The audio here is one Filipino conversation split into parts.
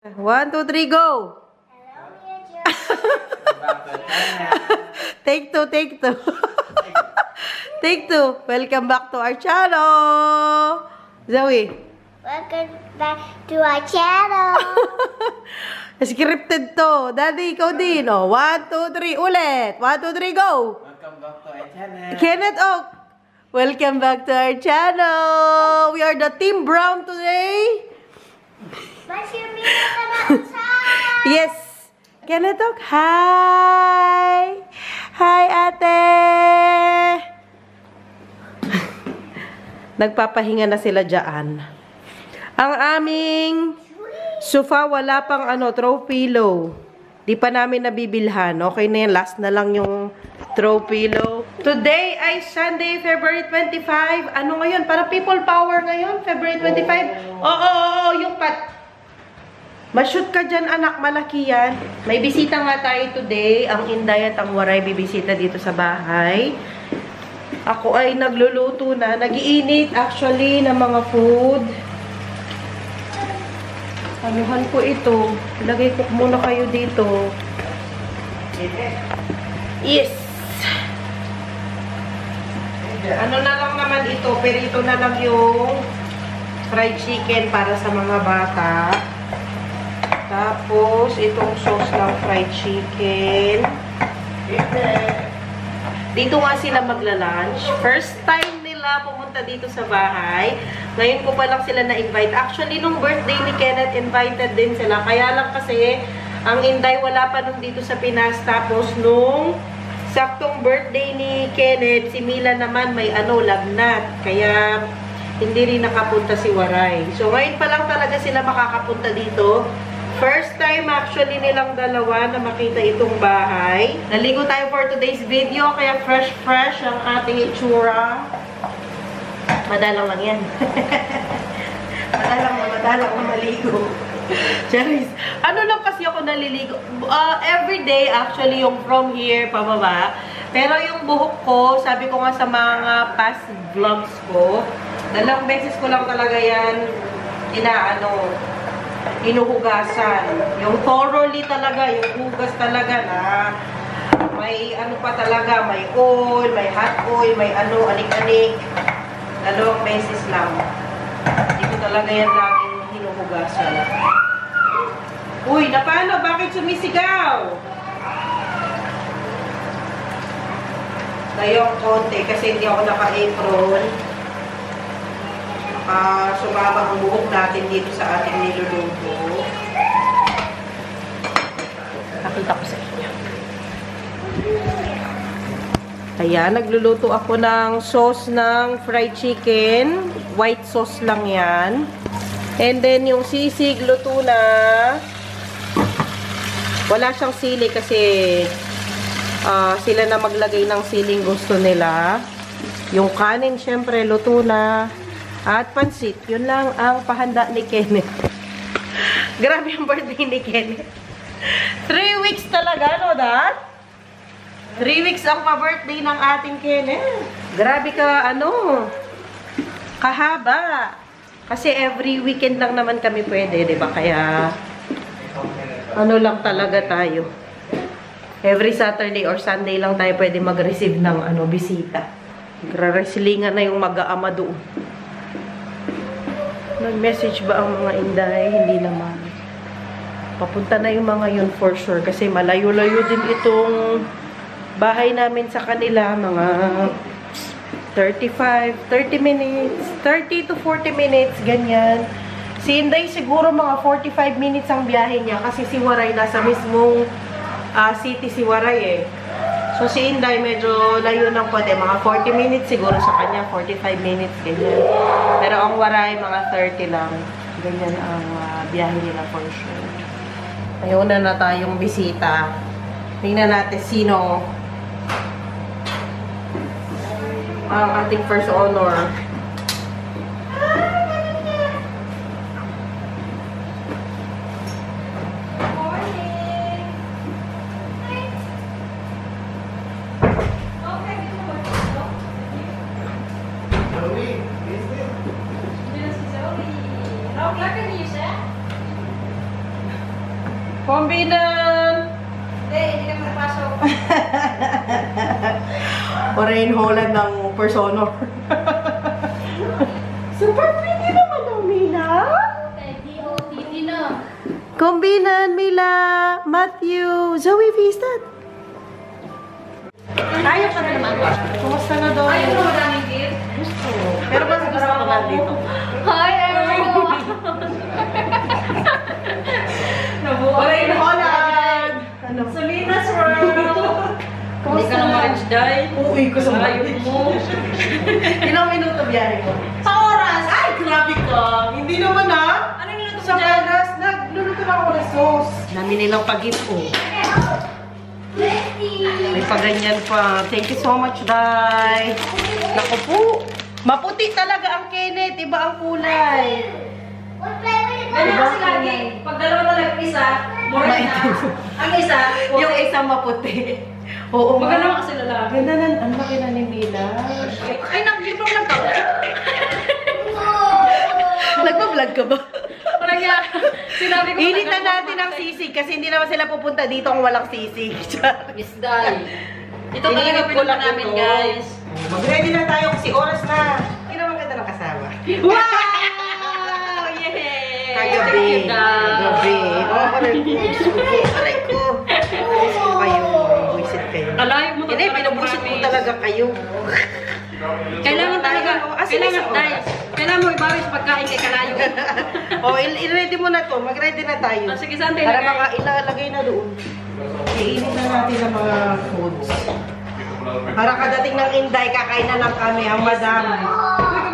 1, 2, 3, go! Take two, take two. Take two. Welcome back to our channel. Zoe. Welcome back to our channel. Scripted to. Daddy, ikaw din. Oh, 1, 2, 3, ulit. 1, 2, 3, go! Welcome back to our channel. Kenneth Oak. Welcome back to our channel. We are the Team Brown today. What's your meaning outside? Yes. Kenneth Oak, hi. Hi, ate. Nagpapahinga na sila dyan. Ang aming sofa, wala pang throw pillow. Di pa namin nabibilhan. Okay na yan. Last na lang yung throw pillow. Today ay Sunday, February 25. Ano ngayon? Para People Power ngayon, February 25. Oo, yung ma-shoot ka dyan, anak. Malaki yan. May bisita nga tayo today. Ang Inday at ang Waray bibisita dito sa bahay. Ako ay nagluluto na. Nag-iinit actually ng mga food. Anuhan ko ito. Lagay ko muna kayo dito. Yes. Ano na lang naman ito. Pero ito na lang yung fried chicken para sa mga bata. Tapos, itong sauce ng fried chicken. Dito nga sila magla-lunch. First time nila pumunta dito sa bahay. Ngayon ko pa lang sila na-invite. Actually, nung birthday ni Kenneth, invited din sila. Kaya lang kasi, ang Inday wala pa nung dito sa Pinas. Tapos, nung saktong birthday ni Kenneth, si Mila naman may lagnat. Kaya, hindi rin nakapunta si Waray. So, ngayon pa lang talaga sila makakapunta dito. First time actually nilang dalawa na makita itong bahay. Naligo tayo for today's video, kaya fresh ang ating itsura. Madalang lang yan. madalang na maligo. Charis, ano lang kasi ako naliligo? Everyday actually yung from here pababa. Pero yung buhok ko, sabi ko nga sa mga past vlogs ko, dalawang beses ko lang talaga yan hinuhugasan. Yung thoroughly talaga, yung hugas talaga na may pa talaga, may oil, may hot oil, may anik-anik. Dalawang beses lang. Hindi ko talaga yan laging hinuhugasan. Uy, napano? Bakit sumisigaw? Ngayong konti kasi hindi ako naka-apron. Sumama ang buhok natin dito sa ating niluluto. Nakita ko sa inyo. Ayan, nagluluto ako ng sauce ng fried chicken. White sauce lang yan. And then, yung sisig, luto na. Wala siyang sili kasi sila na maglagay ng siling gusto nila. Yung kanin, syempre, luto na. At pansit, yun lang ang pahanda ni Kenneth. Grabe ang birthday ni Kenneth. 3 weeks talaga, no, Dad? 3 weeks ang pa-birthday ng ating Kenneth. Grabe ka, kahaba. Kasi every weekend lang naman kami pwede, di ba? Kaya, lang talaga tayo. Every Saturday or Sunday lang tayo pwede mag-receive ng bisita. Nagre-wrestlingan na yung mag-aama doon. Nag-message ba ang mga Inday? Hindi naman. Papunta na yung mga yun for sure. Kasi malayo-layo din itong bahay namin sa kanila. Mga 30 minutes. 30 to 40 minutes. Ganyan. Si Inday siguro mga 45 minutes ang biyahe niya. Kasi si Waray nasa mismong city si Waray eh. So, si Inday medyo layo ng konti. Mga 40 minutes siguro sa kanya. 45 minutes, ganyan. Pero ang Waray, mga 30 lang. Ganyan ang biyahe nila for sure. Ayun na tayong bisita. Tingnan natin sino ang ating first honor. Kombinan! Hindi ka magpasok. Orain Holland ng Personor. Super pretty naman ang Mila. Hindi na. Kombinan, Mila, Matthew, Zoe Vistad. Ayaw ka na naman. Kumusta na daw? Ayaw mo maraming gift? Gusto. Pero mas gusto ko na dito. Hi, everyone! Orain Holland! Ano? Salinas World! Hindi ka na ma-reach dahil. Uwi ko sa ayaw mo. Ilang minuto biyahe ko? Sa oras! Ay, grabe ka! Hindi naman ha? Anong minuto Sa oras, nagluluto na ako ng sauce. Dami nilang pag-gift ko. May paganyan pa. Thank you so much, Day. Naku po. Maputi talaga ang Kenneth. Iba ang kulay. Ganyan kasi lagi. Pag dalawa talaga isa, morena. Ang isa, Yung isang maputi. Oo. maganda kasi lalaki. Ganda na. Ang laki na ni Mila. Ay, nag-vlog lang ka. Nagpa-vlog ka ba? Parang yan. Sinabi ko. Init na natin ang sisig kasi hindi naman sila pupunta dito kung walang sisig. Miss Dai. Ito Init talaga ko pinunta lang namin, ito. guys. Mag-ready na tayo kasi oras na. Hindi naman ganda ng kasama. Wow! Yay! Kagabi. Thank you, Dai. Kagabi. Oh, aray ko. Aray ko. Gusto ko kayo. Buisit kayo. Kalayo mo Hindi, pinubusit ko talaga kayo. Kailangan talaga. Asin na sa Kailangan, Dai. oras. Kailangan mo ibawi sa pagkain kay Kalayo. Oh, i-ready mo na to. Mag-ready na tayo. Oh, sige, saan tayo Para lagay? ilalagay na doon. Iinit na natin ang mga foods. Para kadating ng Inday, kakain na lang kami ang madam.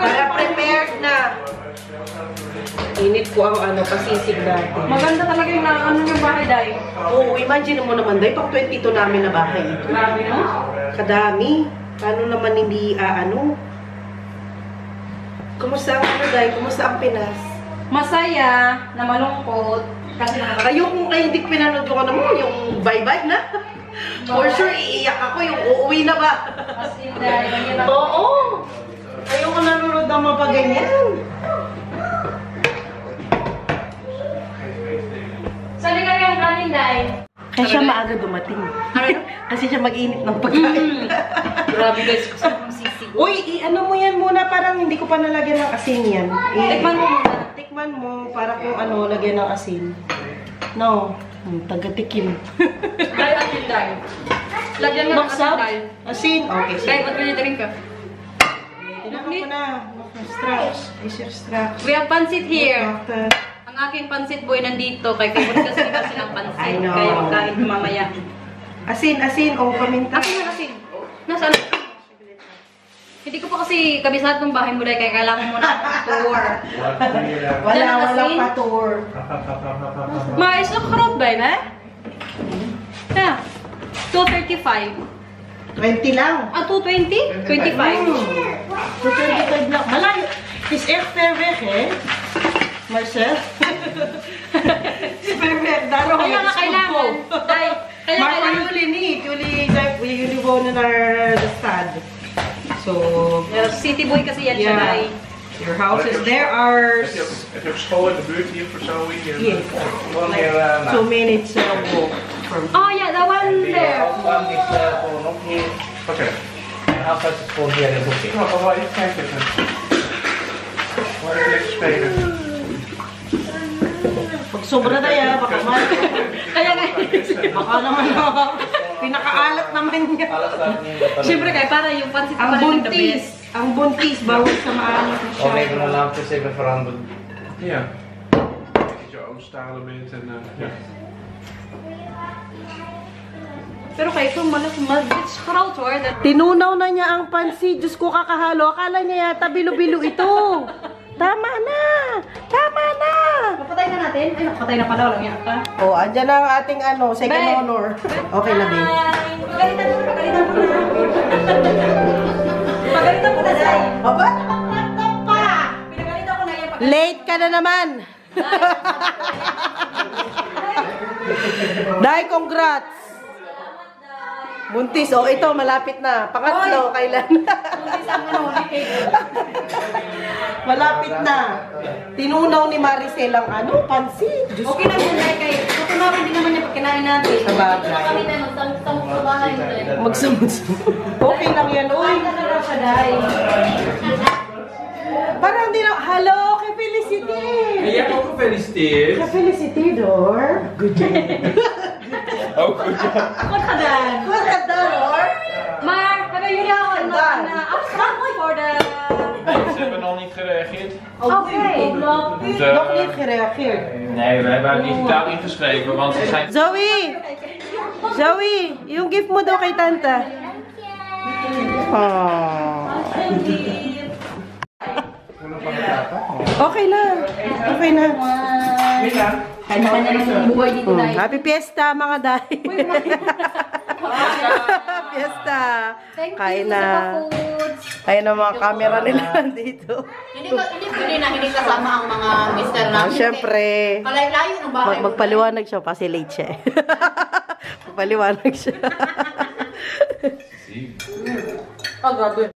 Para prepared na. Init ko ang pasisig natin. Maganda talaga yung yung bahay, Dai. Oo, imagine mo naman, Day, pang 22 namin na bahay ito. Grabe, no? Kadami. Paano naman hindi, Kumusta ang Day? Kumusta ang Pinas? Masaya, na malungkot. Kasi Ayoko kung hindi pinanood ko naman yung bye-bye na. For sure, iiyak ako yung uuwi na ba? As in, Dai, mahirap. Oo! Ayoko nanonood ng mga ganyan. Sali ka yung kanin, Dai. Kasi siya maaga dumating. Kasi siya mag-init ng pagkain. Grabe, guys. Gusto kong sisig. Uy, ano mo yan muna, parang hindi ko pa nalagyan ng asin yan. Tikman mo muna. Tikman mo, para kung lagyan ng asin. No, taga-tikim. Dai, atin, Dai. Lagyan mo ng asin, Maksab? Dai. Asin? Okay, Dai, sige. ba't pinitirin ka? Tinakap ko na. Straps. Is your straps. We have pancit here. After. Ang aking pancit boy nandito. Kay favorite kasi ng pancit. I know. Kaya magkain ko mamaya. Asin, o paminta. Asin na asin. Nasaan? Hindi ko pa kasi kabisado ng bahay mo, Dai. Kaya kailangan mo na tour. Wala asin? pa tour. Mais na karot ba, eh? Yeah. 235. 20 lang. Ah, 220? 25. 225 lang. Malayo. Is after weg, eh? Marcel? Super daro ko. Kaya nga kailangan. Dai, kaya Marco kailangan. Yuli ni. Yuli wonen naar de stad. So, City boy kasi yan siya, Dai. Your houses, there are Heb je op school in de buurt hier voor Zoe? Yes. Gewoon hier 2 minutes walk from Oh, yeah, the one there. Afstand is gewoon nog hier. Oké. En afstand is gewoon hier in het hoekje. Nou, gaan we even kijken. Waar even spelen. Pag sobra na yan, baka Kaya nga. baka naman pinakaalat naman niya. Alles staat nu in de Siyempre, kaya para yung pancit Ang pa rin the buntis. best. Ang buntis, bawal sa maalat na Oh nee, ik siya. wil de lampjes even veranderen. Ja. Dat je ooststalen bent en ja. Pero kayo ito, it's groot hoor. Tinunaw na niya ang pansit. Diyos ko, kakahalo. Akala niya yata bilo-bilo ito. Tama na! Tama na! Papatay na natin? Ay, napatay na pala. Walang yata. Oh, andyan na ang ating second Bye. honor. Okay na, babe. Pagalitan mo na. Pagalitan mo na, Dai. Aba? Pinagalitan ko na yan. Late ka na naman. Dai, congrats. Buntis. Oh, ito, malapit na. Pangatlo, kailan? Malapit na. Tinunaw ni Maricel ang pansit. Diyos Okay ko. na po, Dai. Kaya tutunawin din naman kinain natin. Sa bagay. Kami na magsamsam sa bahay. Magsamot-samot. Okay lang yan. Uy, parang di na, hello, kay Felicity. Ja, ook gefeliciteerd. Felicitador. Good job. Ook goed, ja. What ka dan? Good ka Dor. Maar, hebben jullie al een afspraak voor de... Nee, ze hebben nog niet gereageerd. Oké. Nog niet gereageerd. Nee, we hebben haar digitaal ingeschreven, want ze zijn... Zoe, yung gift mo daw kay Tanta. Oh. Okay na. Okay na. Kanya-kanya ng buhay dito dahil. Happy Fiesta mga dahil. Fiesta. Kain na. Kain na mga camera nila dito. Hindi kasama ang mga mister namin. Siyempre. Malayo ng bahay. Magpaliwanag siya kasi late siya. Magpaliwanag siya. Oh, grabe.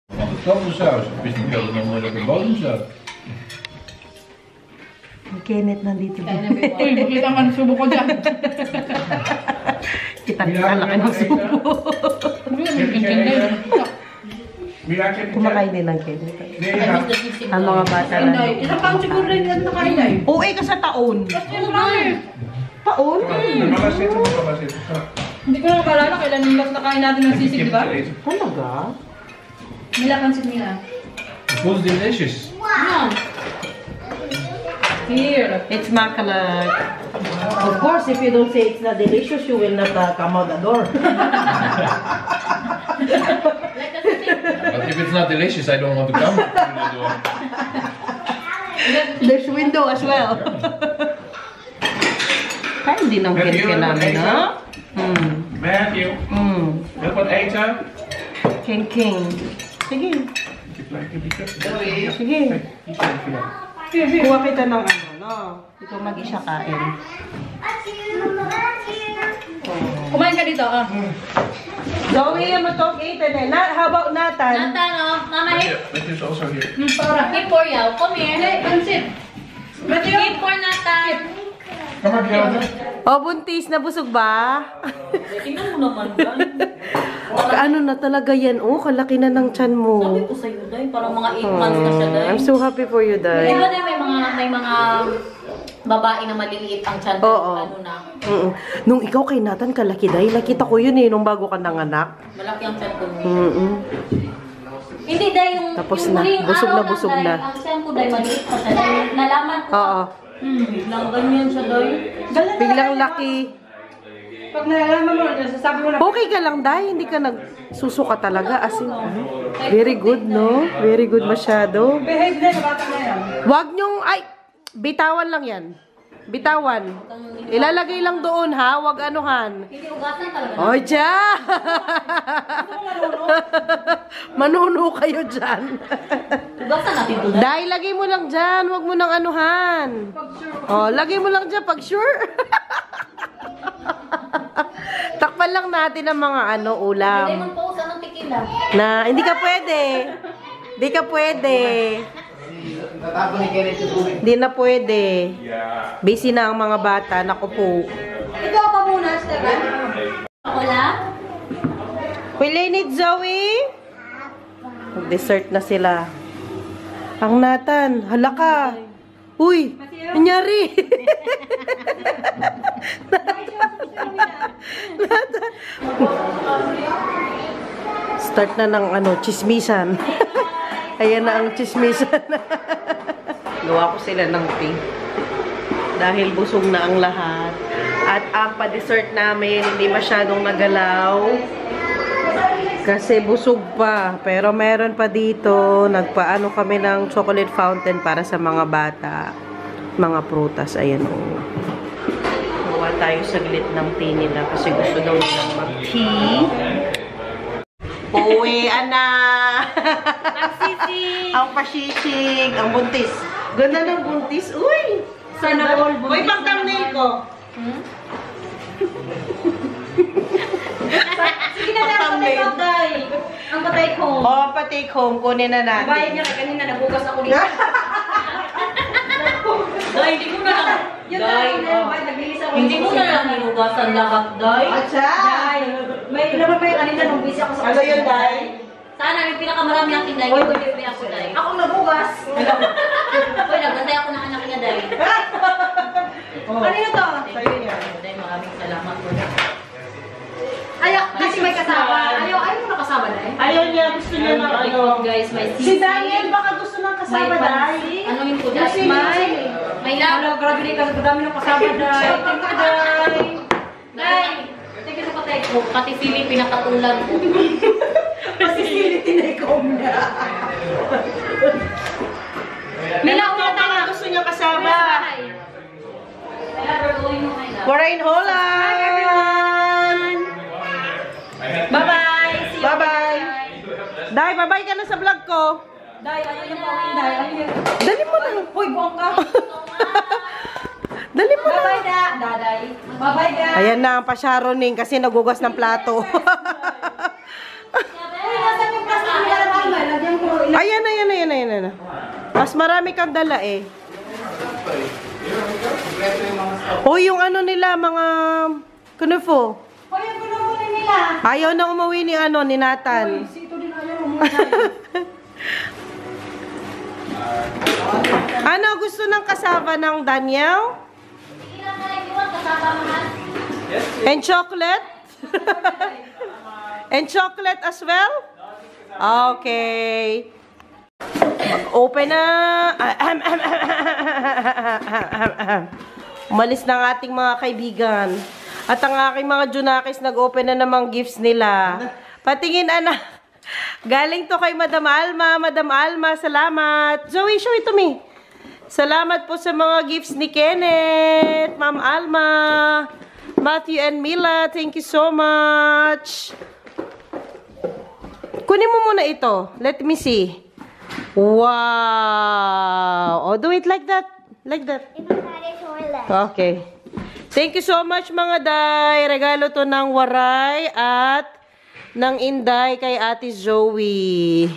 Ganzensaus. Ik wist niet dat het nog moeilijk een bodem zat. Kenneth nandito din. Kita man subo ko dyan. Kita kalaki ng subo. Kumakain din ng Kenneth. Ang mga bata lang. Isang taon siguro rin yan nakain ay. Uwi ka sa taon. Taon? Hindi ko na nakalala kailan yung last nakain natin ng sisig, di ba? Talaga? Nilapansin nila. Het voelt delicious. Here. It's makalak. Of course, if you don't say it's not delicious, you will not come out the door. But if it's not delicious, I don't want to come through the door. There's window as well. Kain din ang Kenneth namin, ha? Matthew, wil wat eten? King. Sige. Sige. Kuha kita ng ano, no? Ikaw mag-isa kain. Kumain ka dito, ah. Zoe, I'm a talk 8 and then. How about Nathan? Nathan, oh. Mama, Matthew is also here. para. Keep for you. Come here. Hey, pansit. Keep for Nathan. Kom maar, Björn. Oh, buntis, nabusog ba? Tingnan mo naman, Dan. Ano na talaga yan? Oh, kalaki na ng tiyan mo. Sabi ko sa'yo, Day. Parang mga 8 months na siya, Day. I'm so happy for you, Di Day. ba, Day, may mga babae na maliliit ang tiyan. Oo. Ano na. Nung ikaw kay Nathan, kalaki, Day. Nakita ko yun nung bago ka nanganak. Malaki ang tiyan ko. Hindi, Day, yung tapos yung na. huling Busog araw na, lang, busog Day, na. Ang tiyan ko, Day, maliit pa siya. Day, nalaman ko. Oo. Biglang ganyan siya, Day. Biglang laki. Pag nalalaman mo, sasabi mo na. Okay ka lang, Day. Hindi ka nagsusuka talaga. As in, very good, no? Very good masyado. Behave na, bata na yan. Wag nyong, ay, bitawan lang yan. Bitawan. Ilalagay lang doon, ha? Wag anuhan. Hindi ugasan talaga. Oy, dyan! Manuno kayo dyan. Ugasan natin ito, Day. Dahil lagay mo lang dyan. Wag mo nang anuhan. Oh, lagay mo lang dyan pag sure. Takpan lang natin ang mga ulam. Hindi mo po sa ng tequila. Na, hindi ka pwede. Hindi ka pwede. Natapon ni Kenneth yung tubig. Hindi na pwede. Busy na ang mga bata. Naku po. Ikaw pa muna, Stefan. Wala? Will you need Zoe? Mag-dessert na sila. Ang Nathan, hala ka. Uy, nangyari. Nathan. Start na ng chismisan. Ayan na ang chismisan. Gawa ko sila ng tea. Dahil busog na ang lahat. At ang pa-dessert namin, hindi masyadong nagalaw. Kasi busog pa. Pero meron pa dito. Nagpaano kami ng chocolate fountain para sa mga bata. Mga prutas. Ayan o. Gawa tayo saglit ng tea nila. Kasi gusto daw nilang mag-tea. Uwi, ana! Nagsisig! Ang pasisig, ang buntis. Ganda ng buntis. Uy! Sana all buntis. Uy, pang thumbnail ko. Sige na, patay ko, Day. Ang patay ko. Oh, pa-take home. Kunin na natin. Bayad niya kanina, nabugas ako dito. Day, hindi ko na lang. Hindi mo na lang hinugasan lahat, Day. Atsa! May naman may kanina nung busy ako sa Ano yun, Day? Sana yung pinakamarami ang tinday. Uy, pwede ako, Day. Ako nabugas. Uy, nagbantay ako ng anak niya, Day. Kanino to? Sa'yo yan. Day, maraming salamat po. Ayaw, kasi may kasama. Ayaw mo na kasama, Day. Ayaw niya, gusto niya ng ano. Guys, may Si Daniel baka gusto ng kasama, Day. Ano yun po, Day? May lalo, grabe na ikaw. Dami ng kasama, Day. Thank you, Day. Day, thank you sa patay ko. Pati Philip, pinakatulan ko. Kasi tinaykom na. Mila, Ito baka gusto niya kasama. Bye. We're in Holland. Bye-bye. Bye-bye. Day, bye-bye ka na sa vlog ko. Day, ayaw yung pawin, Day. Ayaw yung... Dali mo na. Hoy, buong ka. Dali mo na. Bye-bye, Da. Daday. Bye-bye, Da. Ayan na ang pasyaroning kasi nagugas ng plato. Uy, nasa yung plastic nila na mama. Lagyan ko. Ayan. Mas marami kang dala eh. O yung ano nila, mga kunufo. Hoy, ang gulo mo nila. Ayaw na umuwi ni ni Nathan. Sito din ayaw mo. Ano gusto ng kasama ng Daniel? And chocolate? And chocolate as well? Okay. Open na. Umalis na ang ating mga kaibigan. At ang aking mga Junakis nag-open na namang gifts nila. Patingin, anak. Galing to kay Madam Alma. Madam Alma, salamat. Zoe, show it to me. Salamat po sa mga gifts ni Kenneth, Ma'am Alma, Matthew and Mila. Thank you so much. Kunin mo muna ito. Let me see. Wow. Oh, do it like that. Like that. Okay. Thank you so much mga day. Regalo to ng Waray at ng Inday kay Ate Zoe.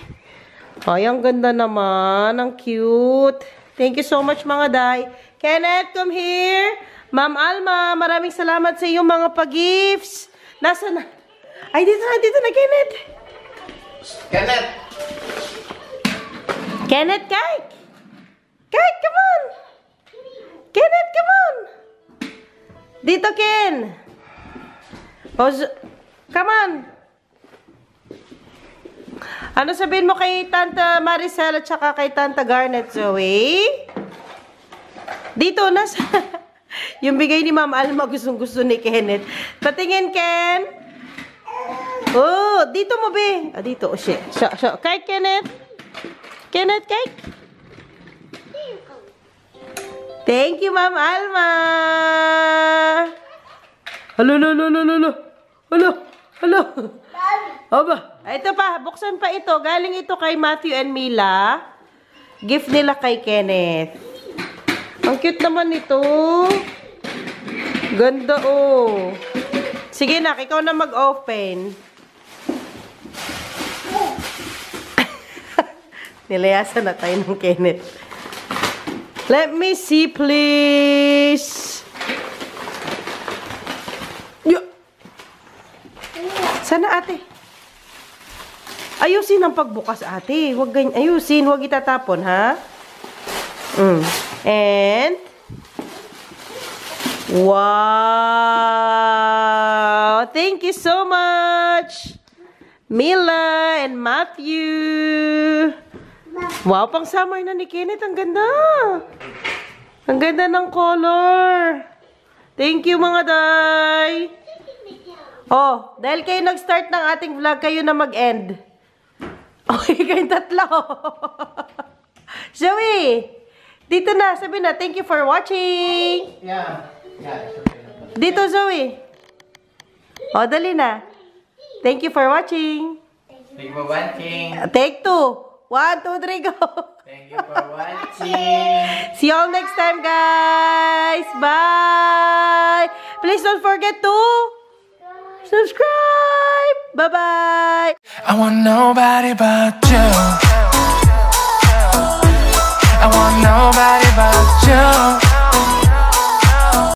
Ay, ang ganda naman. Ang cute. Thank you so much mga day. Kenneth, come here. Ma'am Alma, maraming salamat sa iyong mga pag-gifts. Nasa na? Ay, dito na, Kenneth. Kenneth! Kenneth, kite! Kite, come on! Kenneth, come on! Dito, Ken! Come on! Ano sabihin mo kay Tanta Maricel at saka kay Tanta Garnet, Zoe? Dito, nasa... Yung bigay ni Ma'am Alma, gustong-gusto ni Kenneth. Patingin, Ken! Oh, dito mo, be! Ah, dito, oh, shit. Kite, Kenneth! Kenneth, kite! Thank you, Ma'am Alma! Hello! Aba, ito pa, buksan pa ito. Galing ito kay Matthew and Mila. Gift nila kay Kenneth. Ang cute naman ito. Ganda, oh. Sige, nak, ikaw na mag-open. Nilayasan na tayo ng Kenneth. Let me see, please. Sana, ate. Ayusin ang pagbukas, ate. Huwag ganyan. Ayusin. Huwag itatapon, ha? And, wow! Thank you so much, Mila and Matthew. Wow, pang summer na ni Kenneth. Ang ganda. Ang ganda ng color. Thank you, mga day. Oh, dahil kayo nag-start ng ating vlog, kayo na mag-end. Okay, kayong tatlo. Zoe, dito na. Sabi na, thank you for watching. Yeah. Dito, Zoe. Oh, dali na. Thank you for watching. Thank you for watching. Take 2. 1, 2, 3, go. Thank you for watching. See you all next time, guys. Bye. Please don't forget to subscribe. Bye-bye. I want nobody but you. I want nobody but you.